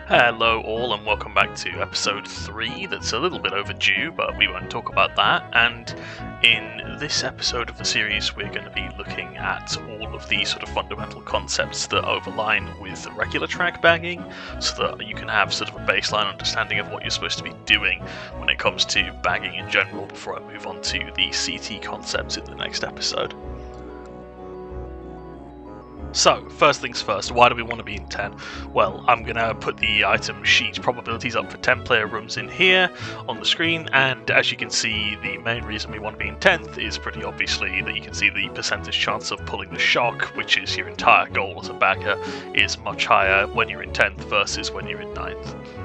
Hello all and welcome back to episode 3 that's a little bit overdue, but we won't talk about that. And in this episode of the series we're going to be looking at all of the sort of fundamental concepts that overline with regular track bagging, so that you can have sort of a baseline understanding of what you're supposed to be doing when it comes to bagging in general before I move on to the CT concepts in the next episode. So, first things first, why do we want to be in 10? Well, I'm going to put the item sheet probabilities up for 10 player rooms in here on the screen, and as you can see, the main reason we want to be in 10th is pretty obviously that you can see the percentage chance of pulling the shock, which is your entire goal as a bagger, is much higher when you're in 10th versus when you're in 9th.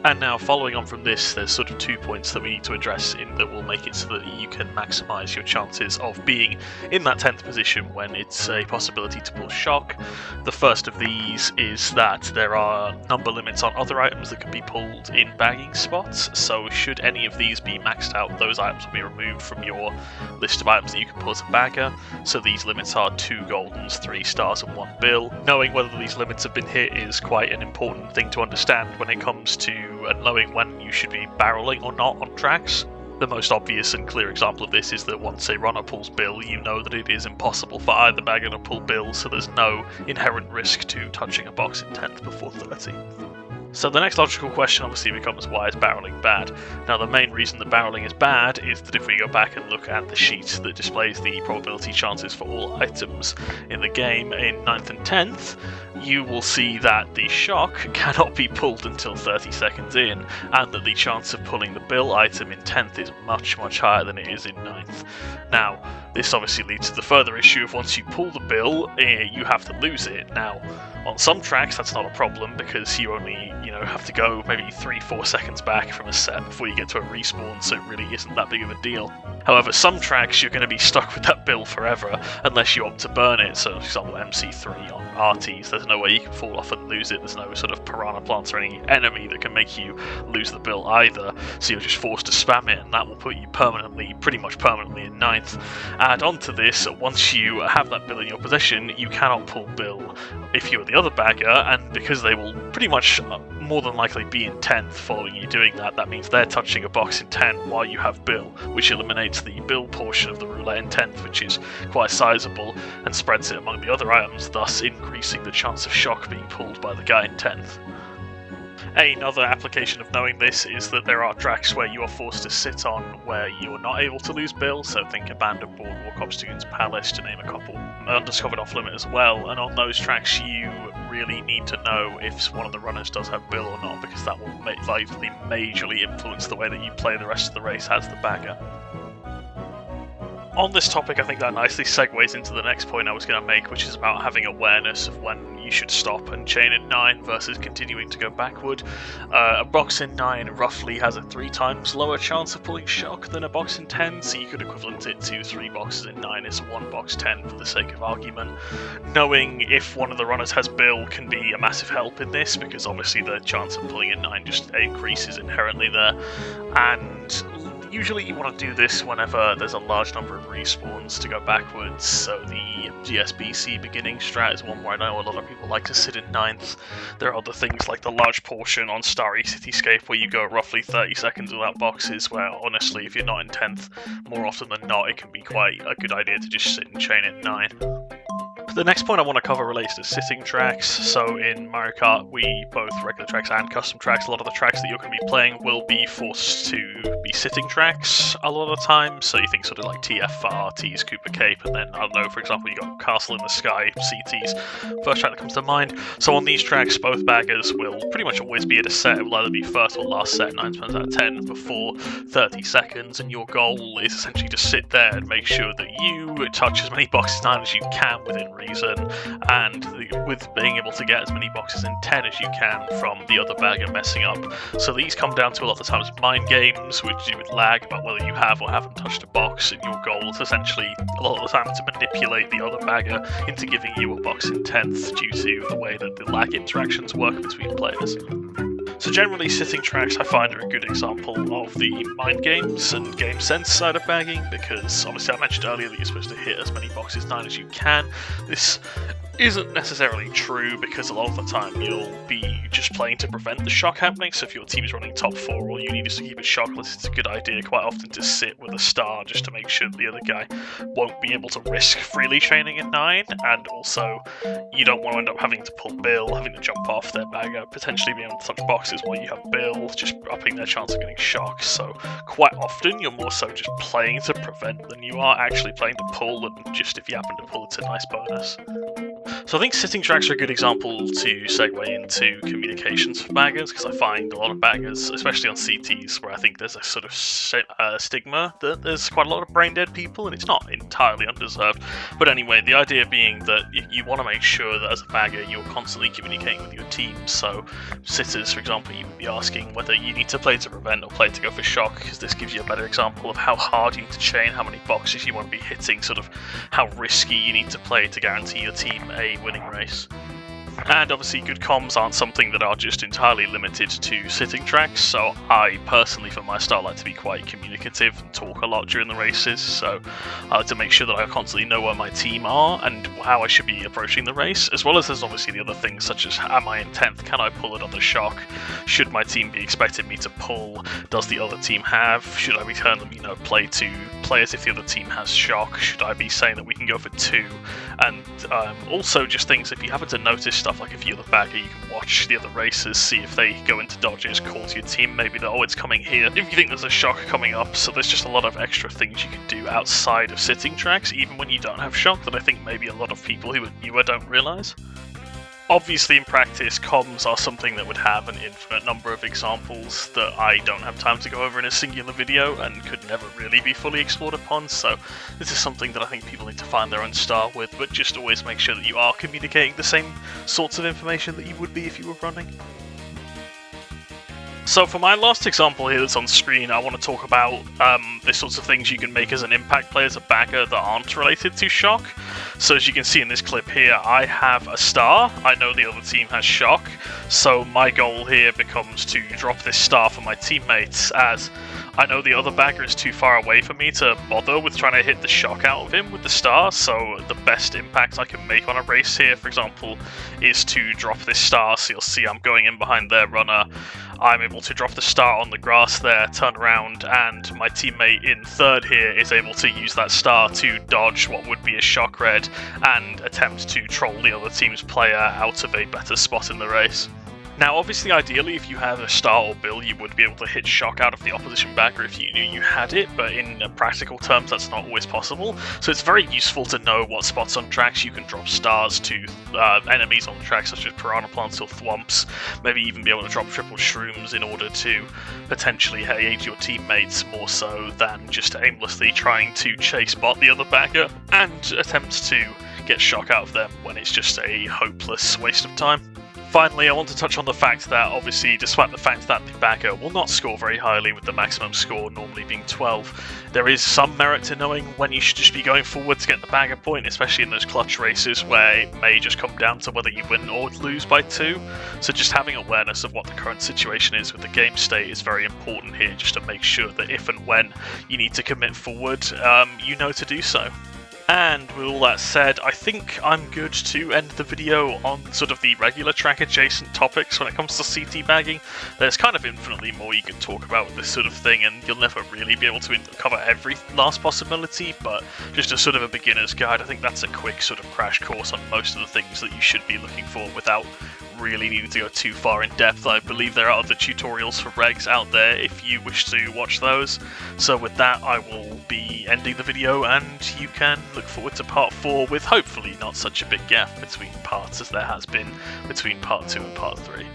And now, following on from this, there's sort of 2 points that we need to address that will make it so that you can maximise your chances of being in that 10th position when it's a possibility to pull shock. The first of these is that there are number limits on other items that can be pulled in bagging spots, so should any of these be maxed out, those items will be removed from your list of items that you can pull as a bagger. So these limits are 2 goldens, 3 stars and 1 bill. Knowing whether these limits have been hit is quite an important thing to understand when it comes to knowing when you should be barreling or not on tracks. The most obvious and clear example of this is that once a runner pulls bill, you know that it is impossible for either bagger to pull bill, so there's no inherent risk to touching a box in 10th before 30. So the next logical question obviously becomes, why is barreling bad? Now the main reason that barreling is bad is that if we go back and look at the sheet that displays the probability chances for all items in the game in 9th and 10th, you will see that the shock cannot be pulled until 30 seconds in, and that the chance of pulling the bill item in 10th is much higher than it is in 9th. Now, this obviously leads to the further issue of once you pull the bill, you have to lose it. Now, on some tracks that's not a problem because you only, have to go maybe 3-4 seconds back from a set before you get to a respawn, so it really isn't that big of a deal. However, some tracks you're going to be stuck with that bill forever unless you opt to burn it. So, for example, MC3 on RTs, there's no way you can fall off and lose it. There's no sort of piranha plants or any enemy that can make you lose the bill either. So you're just forced to spam it, and that will put you pretty much permanently in 9th. Add on to this, once you have that bill in your possession, you cannot pull bill if you're the other bagger, and because they will pretty much more than likely be in 10th following you doing that, that means they're touching a box in 10 while you have bill, which eliminates the bill portion of the roulette in 10th, which is quite sizable, and spreads it among the other items, thus increasing the chance of shock being pulled by the guy in 10th. Another application of knowing this is that there are tracks where you are forced to sit on where you are not able to lose bill, so think Abandoned Boardwalk, Obstagoon's Palace, to name a couple. Undiscovered Off Limit as well, and on those tracks you really need to know if one of the runners does have bill or not, because that will likely majorly influence the way that you play the rest of the race as the bagger. On this topic, I think that nicely segues into the next point I was going to make, which is about having awareness of when you should stop and chain at 9 versus continuing to go backward. A box in 9 roughly has a 3 times lower chance of pulling shock than a box in 10, so you could equivalent it to 3 boxes in 9 is 1 box 10 for the sake of argument. Knowing if one of the runners has bill can be a massive help in this, because obviously the chance of pulling in 9 just increases inherently there, and usually you want to do this whenever there's a large number of respawns to go backwards, so the GSBC beginning strat is one where I know a lot of people like to sit in 9th. There are other things like the large portion on Starry Cityscape where you go roughly 30 seconds without boxes, where honestly if you're not in 10th, more often than not it can be quite a good idea to just sit and chain at 9. The next point I want to cover relates to sitting tracks. So in Mario Kart, both regular tracks and custom tracks, a lot of the tracks that you're going to be playing will be forced to be sitting tracks a lot of the time. So you think sort of like TF for RTs, Cooper Cape, and then, I don't know, for example, you got Castle in the Sky, CTs, first track that comes to mind. So on these tracks, both baggers will pretty much always be at a set. It will either be first or last set, 9 times out of 10, before 30 seconds, and your goal is essentially to sit there and make sure that you touch as many boxes 9 as you can within reason, and with being able to get as many boxes in 10 as you can from the other bagger messing up. So these come down to a lot of times mind games, which do with lag about whether you have or haven't touched a box, and your goal is essentially a lot of the time to manipulate the other bagger into giving you a box in 10th due to the way that the lag interactions work between players. So generally, sitting tracks I find are a good example of the mind games and game sense side of bagging, because obviously I mentioned earlier that you're supposed to hit as many boxes 9 as you can. This isn't necessarily true, because a lot of the time you'll be just playing to prevent the shock happening. So if your team is running top 4, all you need is to keep it shockless. It's a good idea quite often to sit with a star just to make sure the other guy won't be able to risk freely training in 9, and also you don't want to end up having to pull Bill, having to jump off their bagger, potentially being able to touch boxes while you have Bill, just upping their chance of getting shocked. So quite often you're more so just playing to prevent than you are actually playing to pull, and just if you happen to pull, it's a nice bonus. So I think sitting tracks are a good example to segue into communications for baggers, because I find a lot of baggers, especially on CTs, where I think there's a sort of stigma that there's quite a lot of brain dead people, and it's not entirely undeserved. But anyway, the idea being that you want to make sure that as a bagger you're constantly communicating with your team. So sitters, for example, you would be asking whether you need to play to prevent or play to go for shock, because this gives you a better example of how hard you need to chain, how many boxes you want to be hitting, sort of how risky you need to play to guarantee your team a winning race. And obviously good comms aren't something that are just entirely limited to sitting tracks, so I personally for my style like to be quite communicative and talk a lot during the races, so I like to make sure that I constantly know where my team are and how I should be approaching the race, as well as there's obviously the other things such as am I in 10th, can I pull it on the shock, should my team be expecting me to pull, does the other team have, should I be telling them, play to play as if the other team has shock, should I be saying that we can go for 2, and also just things if you happen to notice stuff like if you're the bagger, you can watch the other racers, see if they go into dodges, call to your team, maybe that, it's coming here, if you think there's a shock coming up. So there's just a lot of extra things you can do outside of sitting tracks, even when you don't have shock, that I think maybe a lot of people who are newer don't realise. Obviously, in practice, comms are something that would have an infinite number of examples that I don't have time to go over in a singular video and could never really be fully explored upon, so this is something that I think people need to find their own style with, but just always make sure that you are communicating the same sorts of information that you would be if you were running. So for my last example here that's on screen, I want to talk about the sorts of things you can make as an impact player as a bagger that aren't related to shock. So as you can see in this clip here, I have a star, I know the other team has shock, so my goal here becomes to drop this star for my teammates, as I know the other bagger is too far away for me to bother with trying to hit the shock out of him with the star, so the best impact I can make on a race here, for example, is to drop this star. So you'll see I'm going in behind their runner, I'm able to drop the star on the grass there, turn around, and my teammate in 3rd here is able to use that star to dodge what would be a shock red and attempt to troll the other team's player out of a better spot in the race. Now obviously ideally if you have a star or bill you would be able to hit shock out of the opposition bagger if you knew you had it, but in practical terms that's not always possible, so it's very useful to know what spots on tracks you can drop stars to enemies on the track, such as piranha plants or thwomps, maybe even be able to drop triple shrooms in order to potentially aid your teammates more so than just aimlessly trying to chase bot the other bagger and attempt to get shock out of them when it's just a hopeless waste of time. Finally, I want to touch on the fact that, obviously, despite the fact that the bagger will not score very highly with the maximum score normally being 12, there is some merit to knowing when you should just be going forward to get the bagger point, especially in those clutch races where it may just come down to whether you win or lose by 2. So just having awareness of what the current situation is with the game state is very important here, just to make sure that if and when you need to commit forward, you know to do so. And with all that said, I think I'm good to end the video on sort of the regular track adjacent topics when it comes to CT bagging. There's kind of infinitely more you can talk about with this sort of thing, and you'll never really be able to cover every last possibility, but just as sort of a beginner's guide, I think that's a quick sort of crash course on most of the things that you should be looking for without really needing to go too far in depth. I believe there are other tutorials for regs out there if you wish to watch those. So with that, I will be ending the video, and you can look forward to part 4 with hopefully not such a big gap between parts as there has been between part 2 and part 3.